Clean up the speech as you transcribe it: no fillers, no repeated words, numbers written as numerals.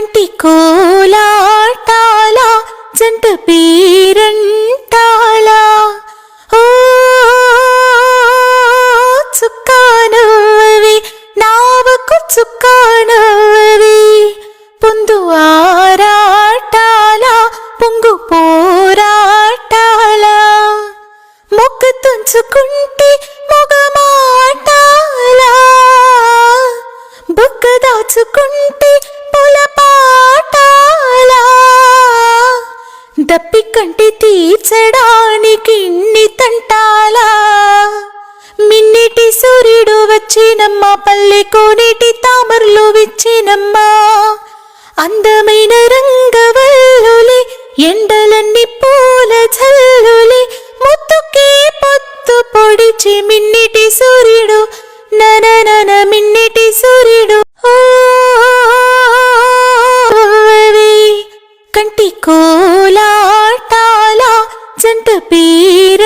కంటి కోలాటాల జంట పేరంటాల ఓ చుక్కానవి నావకు చుక్కానవి పొందు ఆరాటాల పొంగు పోరాటాల మొక్క తుంచుకుంటే మొగమాటాల బొక్క దాచుకుంటే పొలపాటాల దప్పి కంటి తీర్చడానికి ఇన్ని తంటాల మిన్నిటి సూర్యుడు వచ్చినమ్మ పల్లె కోనేటి తామరలు విచ్చినమ్మా అందమైన రంగవల్లులే ఎండలన్నీ పూల జల్లులే ముత్తుకే పొత్తు పొడిచి మిన్నిటి సూర్యుడు నననన మిన్నిటి సూర్యుడు కంటి కోలాటాల జంట పేర